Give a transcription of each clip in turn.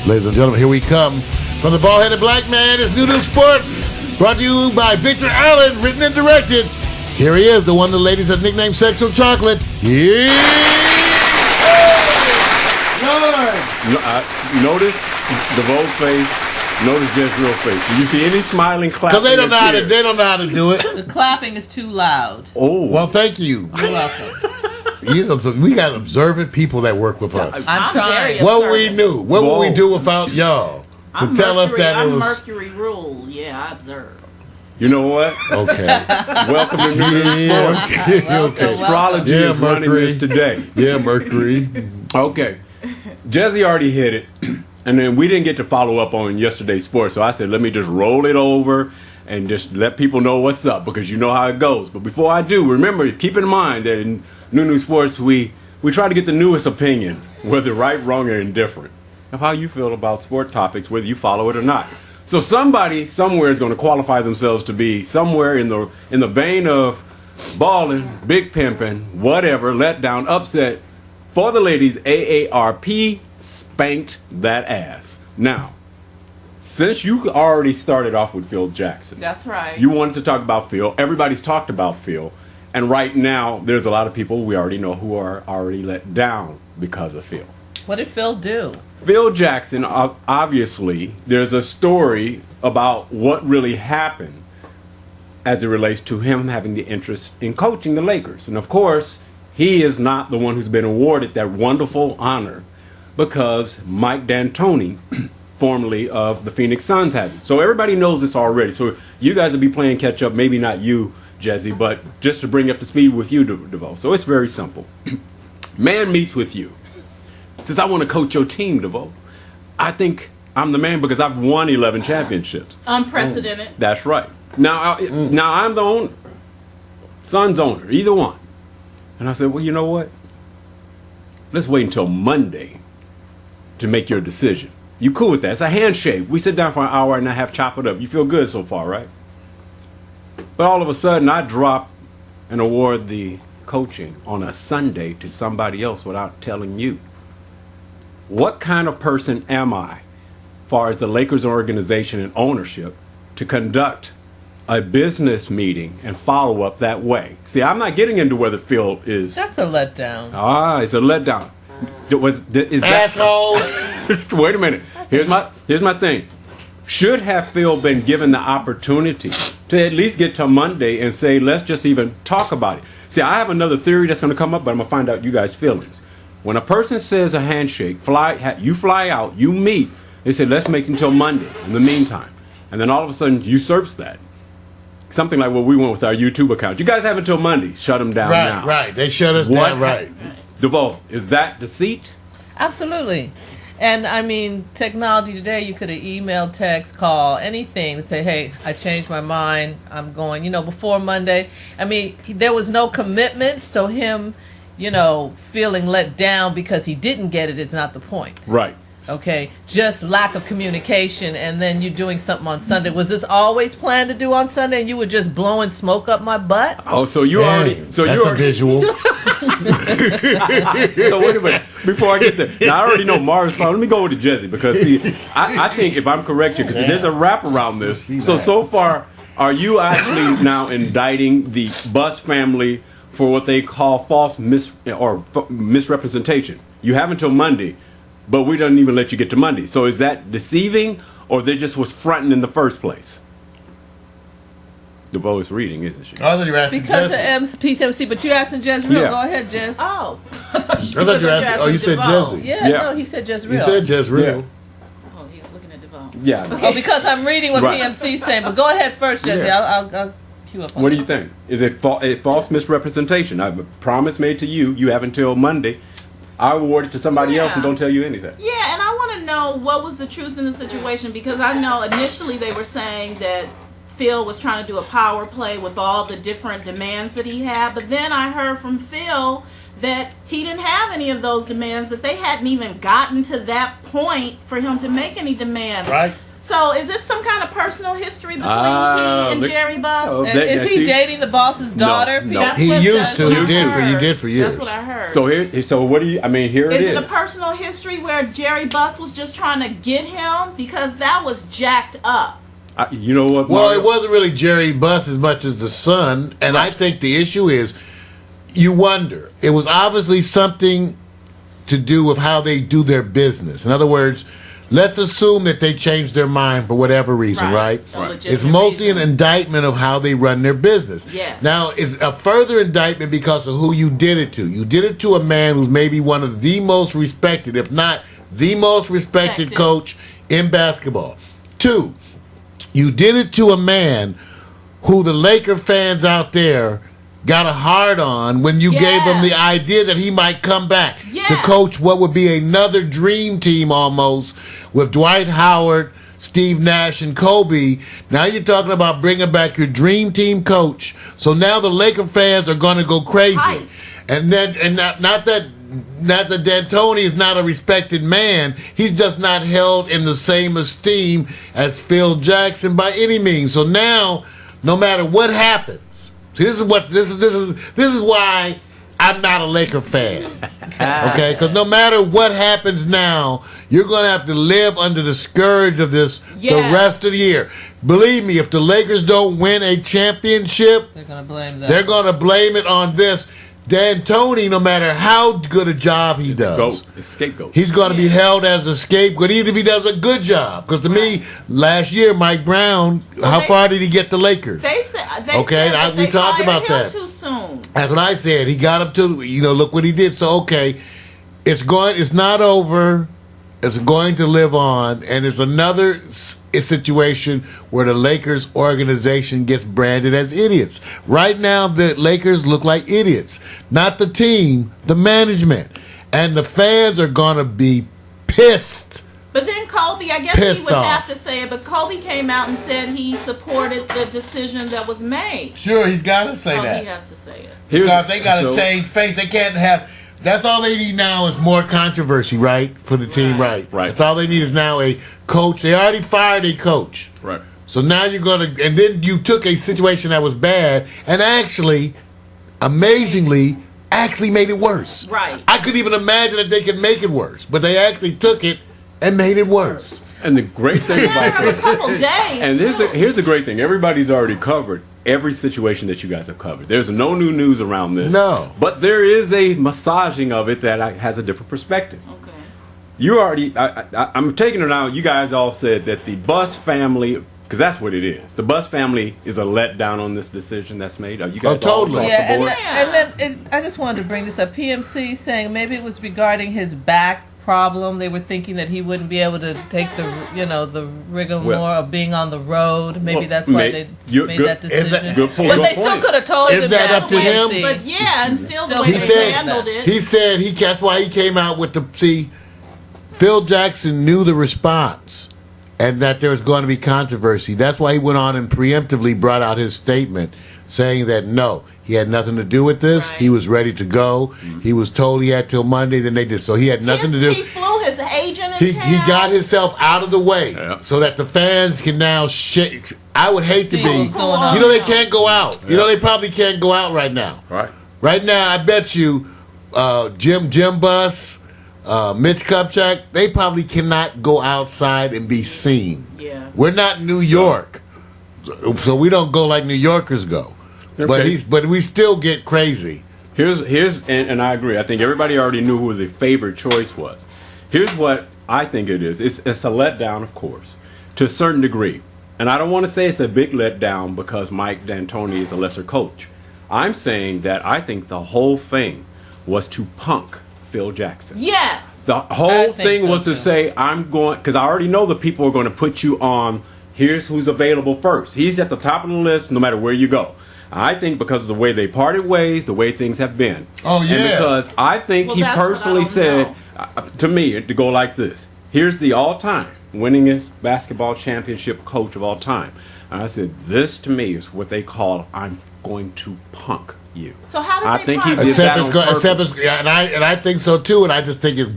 Ladies and gentlemen, here we come. From the bald-headed black man, it's New Sportz. Brought to you by Victor Allen, written and directed. Here he is, the one the ladies have nicknamed Sexual Chocolate. Yeah! Notice DeVoe's face. Notice Jezreel's face. Do you see any smiling, clapping? Because they don't know how to do it. The clapping is too loud. Oh, well, thank you. You're welcome. We got observant people that work with us. I'm trying. What we knew. What would we do without y'all? To tell us that it was Mercury rule. Yeah, I observe. You know what? Okay. Welcome to New Sportz. Okay. Astrology is running this today. Yeah, Mercury. Okay. Jesse already hit it. And then we didn't get to follow up on yesterday's sports. So I said, let me just roll it over and just let people know what's up, because you know how it goes. But before I do, remember, keep in mind that in New Sportz, we try to get the newest opinion, whether right, wrong, or indifferent, of how you feel about sport topics, whether you follow it or not. So somebody somewhere is going to qualify themselves to be somewhere in the vein of balling, big pimping, whatever, let down, upset. For the ladies, AARP spanked that ass. Now, since you already started off with Phil Jackson. That's right. You wanted to talk about Phil. Everybody's talked about Phil. And right now, there's a lot of people we already know who are already let down because of Phil. What did Phil do? Phil Jackson, obviously, there's a story about what really happened as it relates to him having the interest in coaching the Lakers. And of course, he is not the one who's been awarded that wonderful honor, because Mike D'Antoni, formerly of the Phoenix Suns, had it. So everybody knows this already. So you guys will be playing catch up, maybe not you, Jesse, but just to bring up to speed with you, DeVoe. So it's very simple. Man meets with you. Says, I want to coach your team, DeVoe. I think I'm the man because I've won 11 championships. Unprecedented. That's right. Now I'm the owner. Suns owner, either one. And I said, well, you know what? Let's wait until Monday to make your decision. You cool with that? It's a handshake. We sit down for an hour and a half, chop it up. You feel good so far, right? But all of a sudden, I drop and award the coaching on a Sunday to somebody else without telling you. What kind of person am I, as far as the Lakers organization and ownership, to conduct a business meeting and follow up that way? See, I'm not getting into whether Phil is. That's a letdown. It's a letdown. Is Asshole. Wait a minute. Here's my thing. Should have Phil been given the opportunity to at least get to Monday and say, let's just even talk about it. See, I have another theory that's going to come up, but I'm going to find out you guys' feelings. When a person says a handshake, you fly out, you meet, they say, let's make it until Monday in the meantime. And then all of a sudden, usurps that. Something like what we went with our YouTube account. You guys have until Monday. Shut them down now. Right. They shut us down, right. DeVoe, is that deceit? Absolutely. And I mean, technology today, you could have emailed, text, call, anything to say, hey, I changed my mind. I'm going, before Monday. I mean, there was no commitment. So him, feeling let down because he didn't get it is not the point. Right. Okay. Just lack of communication. And then you're doing something on Sunday. Was this always planned to do on Sunday and you were just blowing smoke up my butt? Oh, so you already. So that's you a visual. So wait a minute. Before I get there, now I already know Mars' phone. Let me go with the Jesse, because see, I think if I'm correct here, because there's a wrap around this. So far, are you actually now indicting the Bus family for what they call false misrepresentation? You have until Monday, but we don't even let you get to Monday. So is that deceiving, or they just was fronting in the first place? DeVoe is reading, isn't she? I thought you were asking because Jesse. of PCMC, but you're asking Jezreel. Yeah. Go ahead, Jez. Oh. I thought you were asking. Oh, you said Jesse. Yeah, Yeah. no, he said Jezreel. You said Jezreel. Oh, he was looking at DeVoe. Yeah. Oh, because I'm reading what Right. PMC's saying. But go ahead first, Jesse. Yeah. I'll cue up on What do you think? Is it a false misrepresentation? I have a promise made to you. You have until Monday. I award it to somebody else and don't tell you anything. Yeah, and I want to know what was the truth in the situation, because I know initially they were saying that Phil was trying to do a power play with all the different demands that he had, but then I heard from Phil that he didn't have any of those demands, that they hadn't even gotten to that point for him to make any demands. Right. So is it some kind of personal history between he and Jerry Buss? Oh, Is he dating the boss's daughter? No. That's He what- used that's to. what He I did heard. for years. That's what I heard. So what do you? I mean, here it Is is. it a personal history where Jerry Buss was just trying to get him? Because that was jacked up. You know what? Well, Mario? it wasn't really Jerry Buss as much as the son, and I think the issue is, you wonder. It was obviously something to do with how they do their business. In other words, let's assume that they changed their mind for whatever reason, right? A legitimate It's mostly reason. an indictment of how they run their business. Yes. Now, it's a further indictment because of who you did it to. You did it to a man who's maybe one of the most respected, if not the most respected coach in basketball. 2, you did it to a man who the Laker fans out there got a hard on when you gave him the idea that he might come back to coach what would be another dream team almost with Dwight Howard, Steve Nash, and Kobe. Now you're talking about bringing back your dream team coach. So now the Laker fans are going to go crazy. Hyped. And then, not that D'Antoni is not a respected man. He's just not held in the same esteem as Phil Jackson by any means. So now, no matter what happens, see, this is why I'm not a Laker fan. Okay, because no matter what happens now, you're going to have to live under the scourge of this the rest of the year. Believe me, if the Lakers don't win a championship, They're going to blame that. they're going to blame it on this. D'Antoni, no matter how good a job he does, Scapegoat. he's going to be held as a scapegoat, even if he does a good job. Because to me, last year, Mike Brown, how far did he get the Lakers? They said We talked about him that. too soon. That's what I said. He got up to, look what he did. So, it's not over. It's going to live on. And it's another situation where the Lakers organization gets branded as idiots. Right now, the Lakers look like idiots. Not the team, the management. And the fans are going to be pissed. But then Kobe, I guess Pissed he would off. have to say it, but Kobe came out and said he supported the decision that was made. Sure, he's got to say Oh, that. he has to say it. Because they got to change face. They can't have. That's all they need now is more controversy, right? For the team, right? Right. That's all they need is now a coach. They already fired a coach. Right. So now you're going to. And then you took a situation that was bad and actually, amazingly, made it worse. Right. I couldn't even imagine that they could make it worse. But they actually took it and made it worse. And the great thing about a couple days. and here's the great thing. Everybody's already covered every situation that you guys have covered. There's no new news around this. No. But there is a massaging of it that has a different perspective. Okay. You already, I'm taking it out. You guys all said that the Buss family, because that's what it is. The Buss family is a letdown on this decision that's made. Are you guys all totally. across the Yeah, board? and then I just wanted to bring this up. PMC saying maybe it was regarding his back problem. They were thinking that he wouldn't be able to take the rigmarole of being on the road. Maybe that's why they made that decision. Good point. But they still could have told Is him that up to him? PMC. But and still the Still way he they said- handled it. He said that's why he came out with Phil Jackson knew the response and that there was going to be controversy. That's why he went on and preemptively brought out his statement saying that no, he had nothing to do with this. Right. He was ready to go. He was told he had till Monday, then they did. So he had nothing to do. He flew his agent in He town. got himself out of the way so that the fans can now shake. I would hate to See be. what's going on. They can't go out. They probably can't go out right now. Right. Right now, I bet you Jim Buss, Mitch Kupchak, they probably cannot go outside and be seen. Yeah. We're not New York, so we don't go like New Yorkers go. Okay. But we still get crazy. Here's and I agree. I think everybody already knew who the favorite choice was. Here's what I think it is. It's a letdown, of course, to a certain degree. And I don't want to say it's a big letdown because Mike D'Antoni is a lesser coach. I'm saying that I think the whole thing was to punk Phil Jackson. Yes. The I whole think thing so, was to too. say, I'm going, because I already know the people are going to put you on, here's who's available first. He's at the top of the list no matter where you go. I think because of the way they parted ways, the way things have been. Oh, yeah. And because I think he that's what I personally don't said, know. to me, to go like this, here's the all-time winningest basketball championship coach of all time. And I said, this to me is what they call, I'm going to punk you. So how did I they think he part did that on purpose. and I think so too, and I just think it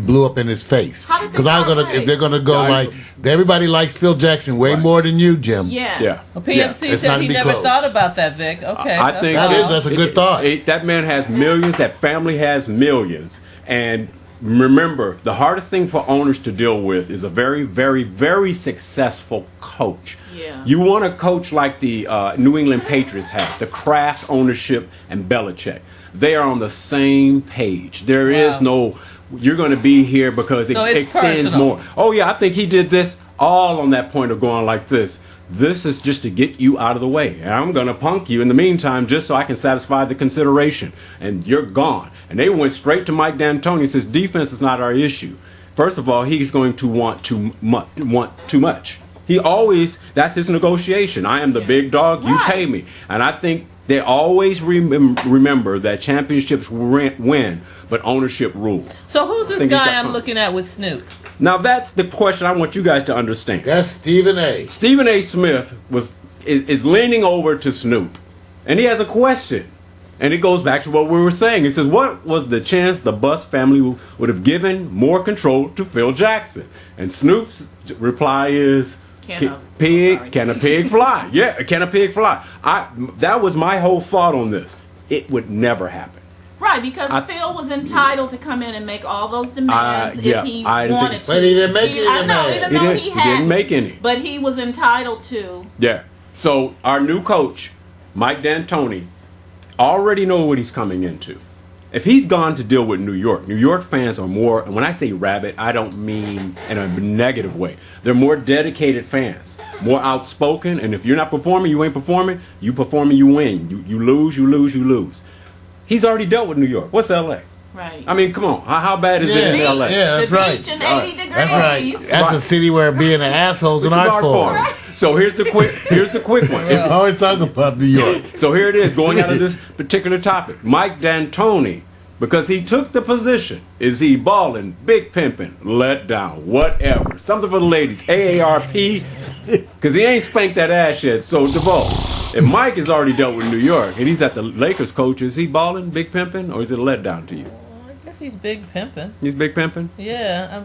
blew up in his face. How did they Because I was part gonna, ways? if they're gonna go Yeah, like everybody likes Phil Jackson way Right. more than you, Jim. Yes. Yeah. Well, PMC It's said not he to be never close. thought about that, Vic. Okay, I think That's a good thought. That man has millions. That family has millions. And remember, the hardest thing for owners to deal with is a very, very, very successful coach. Yeah. You want a coach like the New England Patriots have, the Kraft ownership and Belichick. They are on the same page. There is no, you're going to be here because So it it's extends personal. more. Oh, yeah, I think he did this all on that point of going like this. This is just to get you out of the way. And I'm going to punk you in the meantime just so I can satisfy the consideration. And you're gone. And they went straight to Mike D'Antoni and says, defense is not our issue. First of all, he's going to want too much. He always, that's his negotiation. I am the big dog, you Right. pay me. And I think they always remember that championships win, but ownership rules. So who's this Think he's guy got I'm fun. looking at with Snoop? Now that's the question I want you guys to understand. That's Stephen A. Stephen A. Smith is leaning over to Snoop, and he has a question. And it goes back to what we were saying. He says, what was the chance the Bus family would have given more control to Phil Jackson? And Snoop's reply is, can a pig fly? Yeah, can a pig fly? That was my whole thought on this. It would never happen. Right, because Phil was entitled to come in and make all those demands yeah, if he I didn't wanted think- to. But he didn't make any I know, demands. even He though didn't- he he had, didn't make any. But he was entitled to. Yeah. So our new coach, Mike D'Antoni, already know what he's coming into. If he's gone to deal with New York fans are more, and when I say rabid, I don't mean in a negative way. They're more dedicated fans, more outspoken, and if you're not performing, you ain't performing. You performing, you win. You lose, you lose, you lose. He's already dealt with New York. What's L.A.? Right. I mean, come on. How bad is it in Beach, L.A.? Yeah, that's the right. beach and All 80 right. degrees. That's right. That's a city where being an asshole's an It's art form. So here's the quick one. I always talk about New York. So here it is, going out of this particular topic. Mike D'Antoni, because he took the position, is he balling, big pimping, let down, whatever. Something for the ladies, AARP, because he ain't spanked that ass yet. So DeVoe, if Mike has already dealt with New York and he's at the Lakers coach, is he balling, big pimping, or is it a letdown to you? I guess he's big pimping. He's big pimping? Yeah,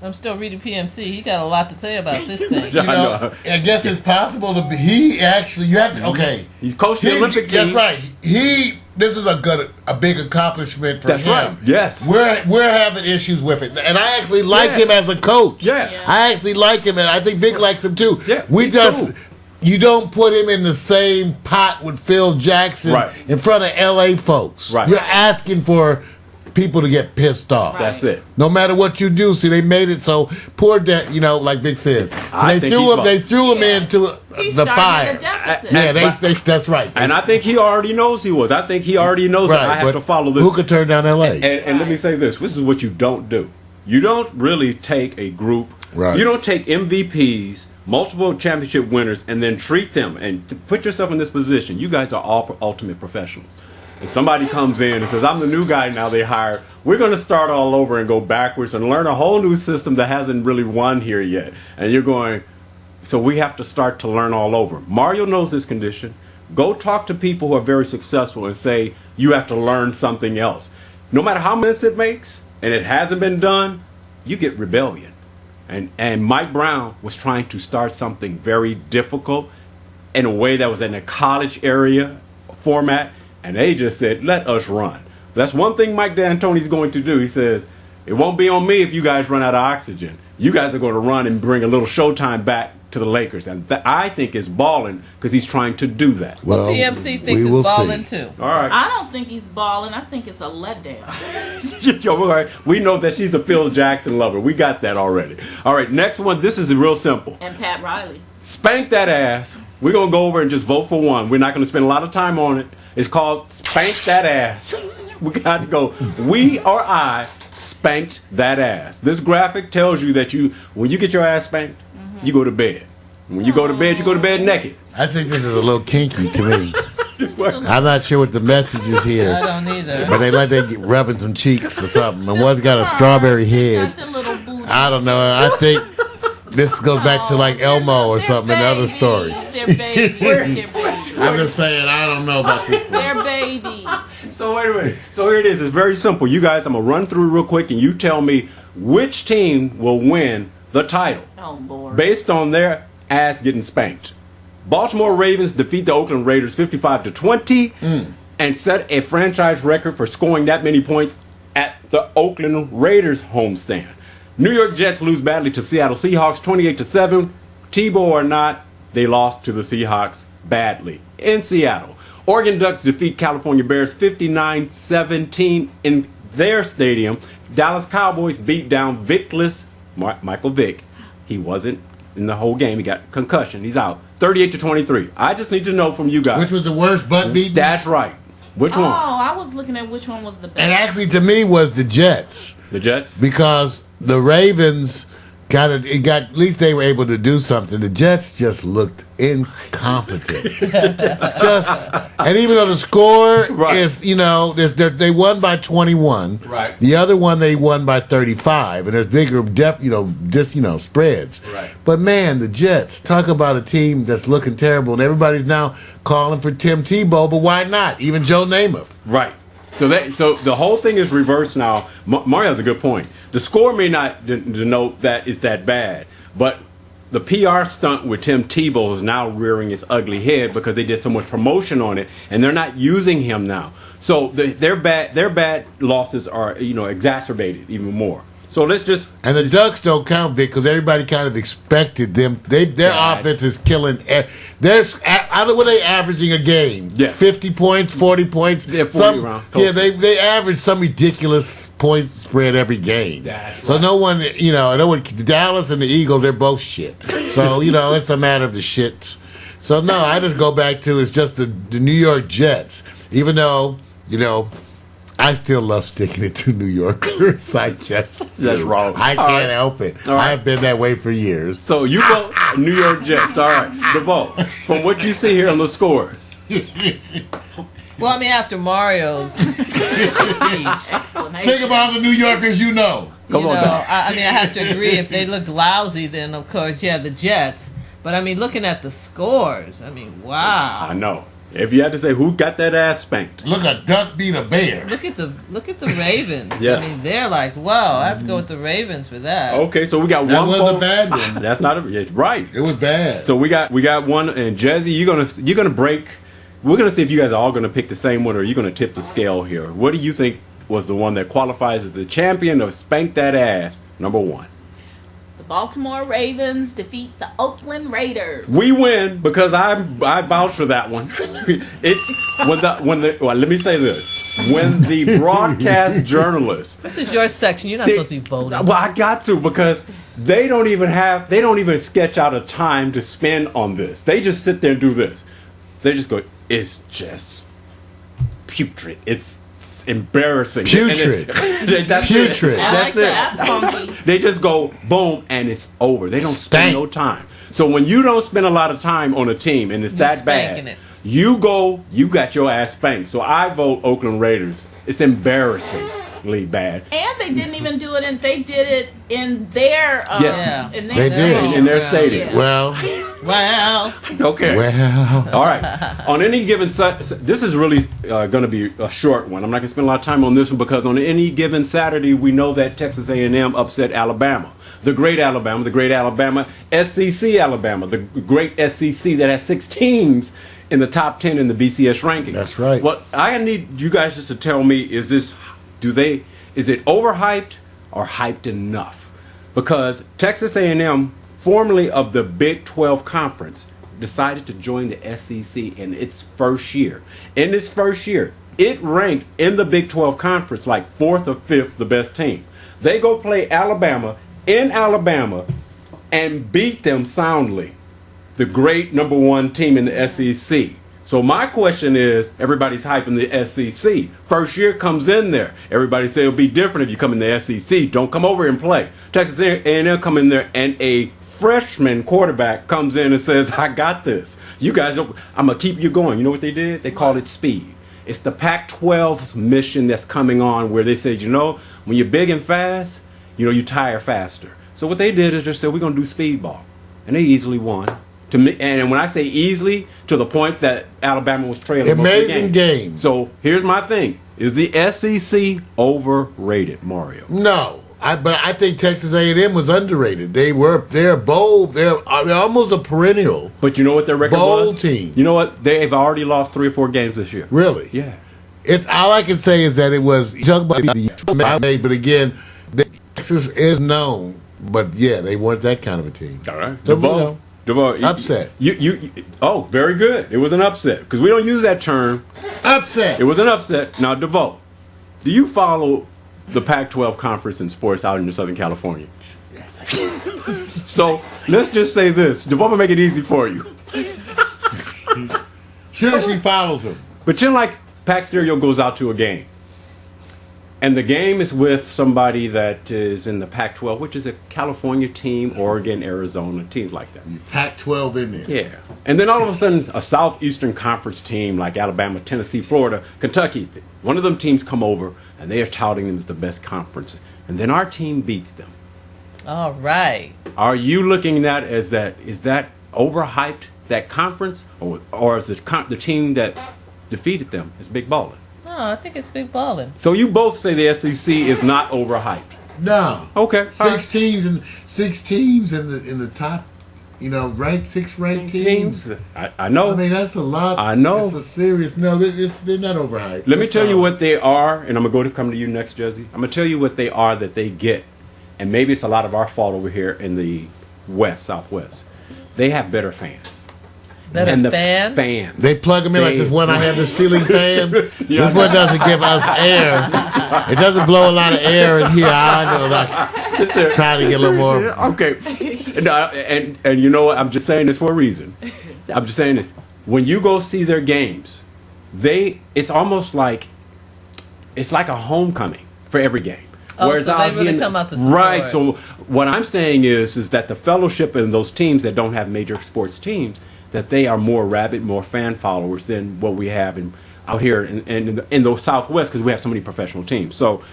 I'm still reading PMC. He got a lot to say about this thing. You know, I guess it's possible to be. He actually, you have to. Okay, He's coached the Olympic team. That's right. This is a big accomplishment for That's him. right. Yes. We're having issues with it, and I actually like him as a coach. Yeah. Yeah. I actually like him, and I think Vic likes him too. Yeah, we he's just. cool. You don't put him in the same pot with Phil Jackson Right. in front of LA folks. Right. You're asking for people to get pissed off. Right. That's it. No matter what you do, see, they made it so poor that like Vic says. So I think he's they threw him Yeah. into He's the starting fire. at a deficit. Yeah, And- that's right. And I think he already knows he was. I think he already knows that I have but to follow this. Who could turn down LA? And let me say this. This is what you don't do. You don't really take a group. Right. You don't take MVPs, multiple championship winners, and then treat them and to put yourself in this position. You guys are all ultimate professionals. And somebody comes in and says, I'm the new guy now they hired. We're going to start all over and go backwards and learn a whole new system that hasn't really won here yet. And you're going, so we have to start to learn all over. Mario knows this condition. Go talk to people who are very successful and say, you have to learn something else. No matter how much it makes, and it hasn't been done, you get rebellion. And Mike Brown was trying to start something very difficult in a way that was in a college area format, and they just said, let us run. That's one thing Mike D'Antoni's going to do. He says, it won't be on me if you guys run out of oxygen. You guys are going to run and bring a little showtime back to the Lakers. And I think it's balling because he's trying to do that. Well, PMC we thinks will it's balling see. too. All right. I don't think he's balling. I think it's a letdown. All right. We know that she's a Phil Jackson lover. We got that already. All right, next one. This is real simple. And Pat Riley. Spank that ass. We're going to go over and just vote for one. We're not going to spend a lot of time on it. It's called Spank That Ass. We got to go. We or I spanked that ass. This graphic tells you that when you get your ass spanked, you go to bed. When you go to bed, you go to bed naked. I think this is a little kinky to me. I'm not sure what the message is I here, don't either. but they get rubbing some cheeks or something. And one's got a strawberry head. Got the little booty. I don't know. I think this goes back to like Elmo or They're something in other babies. stories. They're babies. They're babies. I'm just saying, I don't know about this one. They're babies. So wait a minute. So here it is. It's very simple. You guys, I'm gonna run through real quick, and you tell me which team will win the title Oh, Lord. based on their ass getting spanked. Baltimore Ravens defeat the Oakland Raiders 55-20 and set a franchise record for scoring that many points at the Oakland Raiders homestand. New York Jets lose badly to Seattle Seahawks 28-7. Tebow or not, they lost to the Seahawks badly in Seattle. Oregon Ducks defeat California Bears 59-17 in their stadium. Dallas Cowboys beat down Vickless Michael Vick. He wasn't in the whole game. He got concussion. He's out. 38-23. I just need to know from you guys. Which was the worst butt beating? That's right. Which Oh, one? I was looking at which one was the best. And actually, to me, was the Jets. The Jets? Because the Ravens at least they were able to do something. The Jets just looked incompetent. And even though the score Right. is, they won by 21. Right. The other one they won by 35, and there's bigger spreads. Right. But man, the Jets, talk about a team that's looking terrible, and everybody's now calling for Tim Tebow, but why not? Even Joe Namath. Right. So the whole thing is reversed now. Mario has a good point. The score may not denote that it's that bad, but the PR stunt with Tim Tebow is now rearing its ugly head because they did so much promotion on it, and they're not using him now. So their bad losses are exacerbated even more. So let's just And the Ducks don't count, Vic, because everybody kind of expected them. Their Yes. offense is killing. What are they averaging a game? Yeah. 50 points, 40 points. Yeah, 40 around. Yeah, they average some ridiculous point spread every game. That's So right. no one, Dallas and the Eagles, they're both shit. So it's a matter of the shits. So no, I just go back to it's just the New York Jets. Even though I still love sticking it to New Yorkers. That's do. wrong. I All can't right. help it. All right. I have been that way for years. so you vote New York Jets. All right, DeVoe. From what you see here on the scores, Well, I mean, after Mario's speech, Explanation. Think about the New Yorkers you know. Come on, Doc. I have to agree. If they looked lousy, then of course, yeah, the Jets. But I mean, looking at the scores, I mean, wow. I know. If you had to say who got that ass spanked, Look, a duck beat a bear. Look at the Ravens. Yes. I mean, they're like, wow. I have to go with the Ravens for that. okay. So we got That one. was vote. a bad one. That's not a it's right. It was bad. So we got one, and Jazzy, you're gonna break. We're gonna see if you guys are all gonna pick the same one, or you're gonna tip the scale here. What do you think was the one that qualifies as the champion of Spank That Ass number one? The Baltimore Ravens defeat the Oakland Raiders. We win because I vouch for that one. It's well, let me say this: when the broadcast journalists. This is your section. You're not supposed to be voting. Well, I got to because they don't even sketch out a time to spend on this. They just sit there and do this. They just go, it's just putrid. It's embarrassing. Putrid. That's Putrid. It. I like That's it. that. That's funky. They just go boom and it's over. They don't spend Stank. no time. So when you don't spend a lot of time on a team and it's that spanking bad, it. you got your ass spanked. So I vote Oakland Raiders. It's embarrassingly bad. And they didn't even do it, and they did it in their Yes. in They their did. In their Yeah. stadium. Yeah. Well, Well, Okay. well. All right. On any given this is really going to be a short one. I'm not going to spend a lot of time on this one because on any given Saturday we know that Texas A&M upset Alabama, the great Alabama, SEC Alabama, the great SEC that has 6 teams in the top 10 in the BCS rankings. That's right. Well, I need you guys just to tell me: is it overhyped or hyped enough? Because Texas A&M, formerly of the Big 12 Conference, decided to join the SEC in its first year. In its first year, it ranked in the Big 12 Conference like 4th or 5th the best team. They go play Alabama in Alabama and beat them soundly, the great number 1 team in the SEC. So my question is, everybody's hyping the SEC. First year comes in there. Everybody say it'll be different if you come in the SEC. Don't come over and play. Texas A&M come in there and a freshman quarterback comes in and says, I got this. You guys, I'm going to keep you going. You know what they did? They called it speed. It's the Pac-12's mission that's coming on where they said, when you're big and fast, you tire faster. So what they did is just said, we're going to do speedball. And they easily won. To me, and when I say easily, to the point that Alabama was trailing most of the Amazing game. So here's my thing. Is the SEC overrated, Mario? No, but I think Texas A&M was underrated. They're bold. They're almost a perennial. But you know what their record bold was? team. You know what? They've already lost 3 or 4 games this year. Really? Yeah. It's all I can say is that it was. You talk about but again, Texas is known. But yeah, they weren't that kind of a team. All right. So, DeVoe, upset. Oh, very good. It was an upset because we don't use that term. Upset. It was an upset. Now, DeVoe, do you follow the Pac-12 conference in sports out in Southern California? So let's just say this. DeVoe will make it easy for you. Sure, she follows him. But then, like, Pac Stereo goes out to a game. And the game is with somebody that is in the Pac-12, which is a California team, Oregon, Arizona, teams like that. Pac-12 in there. Yeah. And then all of a sudden, a Southeastern Conference team like Alabama, Tennessee, Florida, Kentucky, one of them teams come over, and they are touting them as the best conference. And then our team beats them. All right. Are you looking at that as is that overhyped, that conference, or is it the team that defeated them is big balling? No, I think it's big balling. So you both say the SEC is not overhyped. No. Okay. Six teams in the top, six ranked teams. I know. I mean, that's a lot. I know. It's a serious. No, they're not overhyped. Let me tell you what they are, and I'm gonna come to you next, Jesse. I'm gonna tell you what they are that they get, and maybe it's a lot of our fault over here in the Southwest. They have better fans. Better and the fans? They plug them in like this one I have, the ceiling fan. This one doesn't give us air. It doesn't blow a lot of air in here. I know, like, trying to get a little more. Okay. And you know what? I'm just saying this for a reason. I'm just saying this. When you go see their games, it's almost like it's like a homecoming for every game. Oh, whereas so they really come out to support. Right. So what I'm saying is that the fellowship in those teams that don't have major sports teams, that they are more rabid, more fan followers than what we have out here in the Southwest because we have so many professional teams. So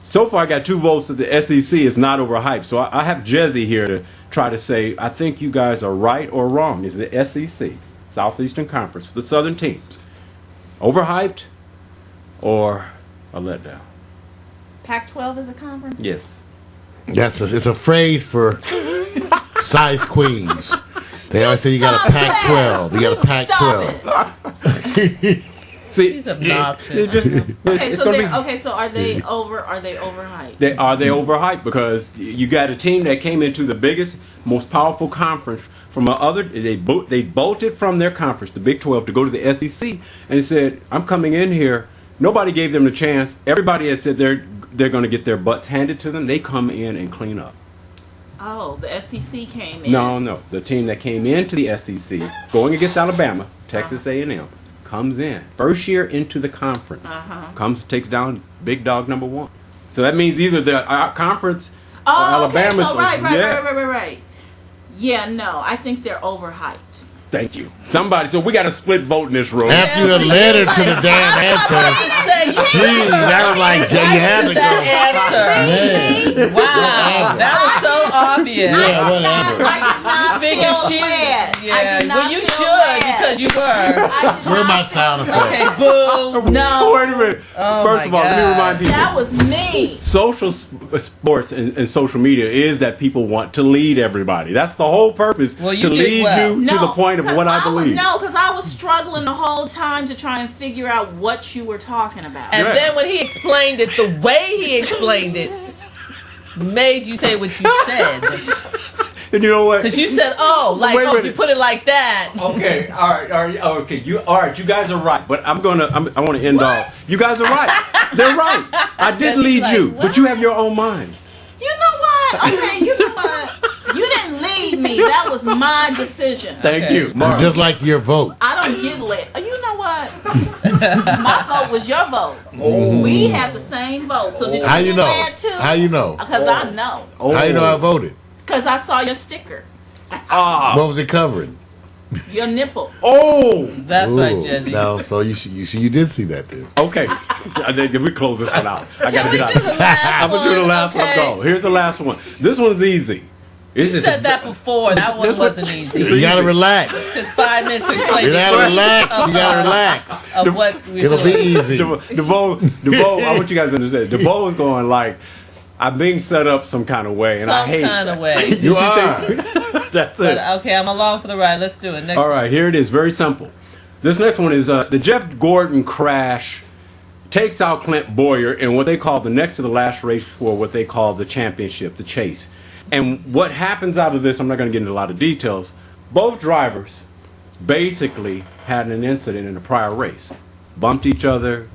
far I got 2 votes that the SEC is not overhyped. So I have Jesse here to try to say, I think you guys are right or wrong. Is the SEC, Southeastern Conference, the Southern teams, overhyped or a letdown? Pac-12 is a conference? Yes. Yes, it's a phrase for size queens. They always say you got a Pac-12. You got a Pac-12. See, he's obnoxious. So are they overhyped? Are they overhyped? Because you got a team that came into the biggest, most powerful conference from they bolted from their conference, the Big 12, to go to the SEC, and said, "I'm coming in here." Nobody gave them the chance. Everybody had said they're going to get their butts handed to them. They come in and clean up. Oh, the SEC came in. No. The team that came into the SEC, going against Alabama, Texas A&M, comes in. First year into the conference. Takes down big dog number 1. So that means either the conference or Alabama's. Okay. So right. Yeah, no, I think they're overhyped. Thank you. So we got a split vote in this room. After you led her to the damn answer. Jeez, that was like, you had to go. Man. Wow, that was so obvious. Yeah, whatever. Figure she. Yeah, well, you should because you were. Where's my sound effects? Okay, boo. No. Wait a minute. First of all, let me remind people. That was me. Social sports and social media is that people want to lead everybody. That's the whole purpose. Well, to lead you to the point of what I believe. No, because I was struggling the whole time to try and figure out what you were talking about. And then when he explained it, the way he explained it made you say what you said. And you know what? Because you said, if you put it like that. Okay, all right, okay. You guys are right, but I want to end off. You guys are right. They're right. I did lead you, but you have your own mind. You know what? Okay, you know what? You didn't lead me. That was my decision. Thank you, Mark. Just like your vote. I don't get led. You know what? My vote was your vote. Oh. We had the same vote. So did you get led too? How you know? Because I know. How you know I voted? Because I saw your sticker. Ah. What was it covering? Your nipple. Oh, that's right, Jesse. No, so you did see that too. Okay, we close this one out. I gotta get out. I'm gonna do the last one. Go. Here's the last one. This one's easy. It's You just- said that before. That one That's what- wasn't easy. You gotta relax. Took 5 minutes to explain. You gotta the relax. of, You gotta relax. Of what we're It'll be doing. easy. DeVoe, I want you guys to understand. DeVoe is going like, I'm being set up some kind of way, and I Some hate kind of way. You are. That's But it. okay, I'm along for the ride. Let's do it. Next All right, here it is. Very simple. This next one is the Jeff Gordon crash takes out Clint Boyer in what they call the next to the last race for what they call the championship, the chase. And what happens out of this, I'm not going to get into a lot of details. Both drivers basically had an incident in a prior race, bumped each other,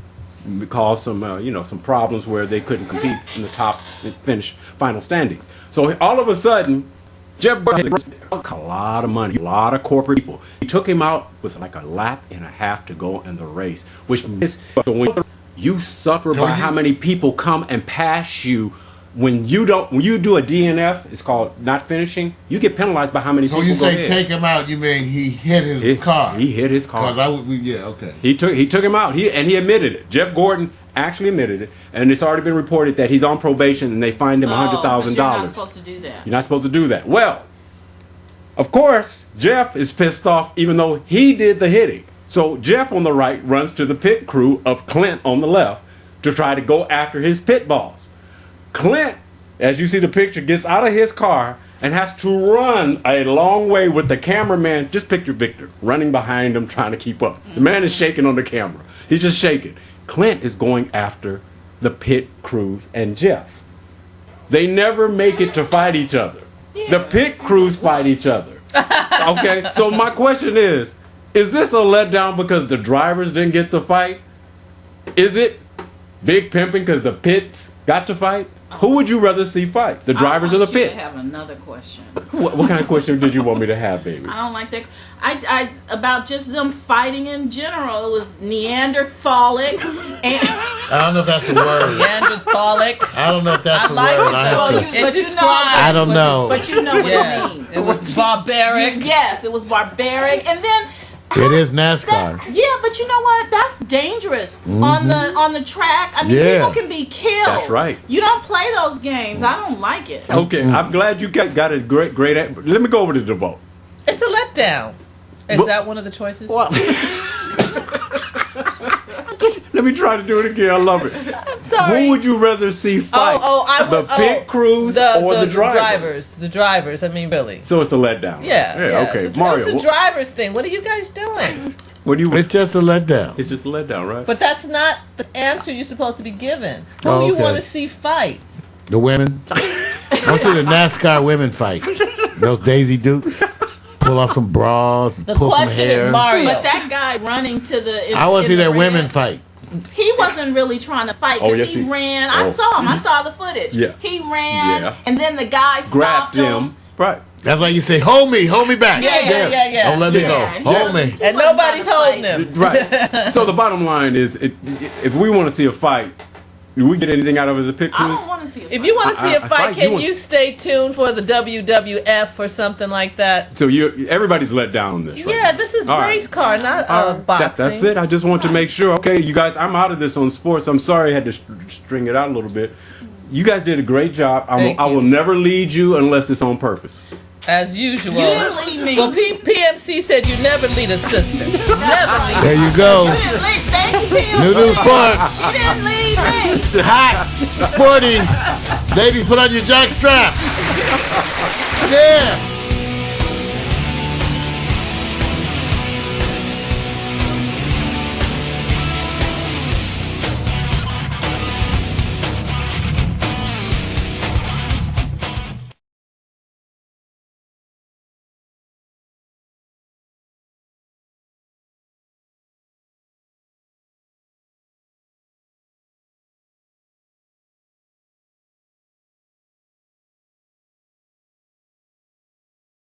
caused some some problems where they couldn't compete in the top finish final standings. So all of a sudden, Jeff Gordon a lot of money, a lot of corporate people. He took him out with like a lap and a half to go in the race, which means you suffer by how many people come and pass you. When you do a DNF, it's called not finishing. You get penalized by how many So people you go say ahead. take him out? You mean he hit his car? He hit his car. 'Cause I would, yeah, okay. He took him out. He admitted it. Jeff Gordon actually admitted it, and it's already been reported that he's on probation and they fined him $100,000. You're not supposed to do that. You're not supposed to do that. Well, of course, Jeff is pissed off even though he did the hitting. So Jeff on the right runs to the pit crew of Clint on the left to try to go after his pit balls. Clint, as you see the picture, gets out of his car and has to run a long way with the cameraman. Just picture Victor running behind him trying to keep up. The man is shaking on the camera. He's just shaking. Clint is going after the pit crews and Jeff. They never make it to fight each other. The pit crews fight each other. Okay, so my question is this a letdown because the drivers didn't get to fight? Is it big pimping because the pits got to fight? Who would you rather see fight? The drivers or the pit? I have another question. What kind of question did you want me to have, baby? I don't like that. I about just them fighting in general. It was Neanderthalic, and I don't know if that's a word. Neanderthalic. I don't know if that's I a like word. it, I though. have well, to. but you know, describes I don't know. but you know what Yeah, it means. it was barbaric. Yes, it was barbaric, and then. It is NASCAR. Yeah, but you know what? That's dangerous on the track. I mean, Yeah. people can be killed. That's right. You don't play those games. I don't like it. Okay, I'm glad you got a great. Let me go over to DeVoe. It's a letdown. Is Well- that one of the choices? Let me try to do it again. I love it. I'm sorry. Who would you rather see fight? The pit crews or the drivers? The drivers. I mean, really. So it's a letdown. Yeah. Okay, The, Mario. It's the drivers thing. What are you guys doing? What do you? It's just a letdown. It's just a letdown, right? But that's not the answer you're supposed to be given. Who Oh, you okay. want to see fight? The women. I want to see the NASCAR women fight. Those Daisy Dukes. Pull off some bras, The pull some question hair. is Mario. But that guy running to the. I want to see the their ring, women fight. He wasn't really trying to fight Oh, because yes, he he- ran. oh. I saw him. I saw the footage. Yeah. He ran, Yeah. and then the guy Grabbed stopped him. Right. That's like you say, hold me back. Yeah. Don't let me Yeah. go. Hold me. And nobody's holding him. Right. So the bottom line is, if we want to see a fight, do we get anything out of it as a pit I crews? don't want to see. If you want to see a I fight, fight, you can want- you stay tuned for the WWF or something like that? So everybody's let down on this. Right Yeah, now. this is All right. race car, not boxing. That's it. I just want to make sure. Okay, you guys, I'm out of this on sports. I'm sorry I had to string it out a little bit. You guys did a great job. Thank I will you. never lead you unless it's on purpose. As usual. You didn't leave me. Well, PMC said you never lead a sister. Never lead. There you go. You didn't leave. Thank you, Bill. New New Sports. You didn't leave me. Hot. Sporty. Ladies, put on your jock straps. Yeah.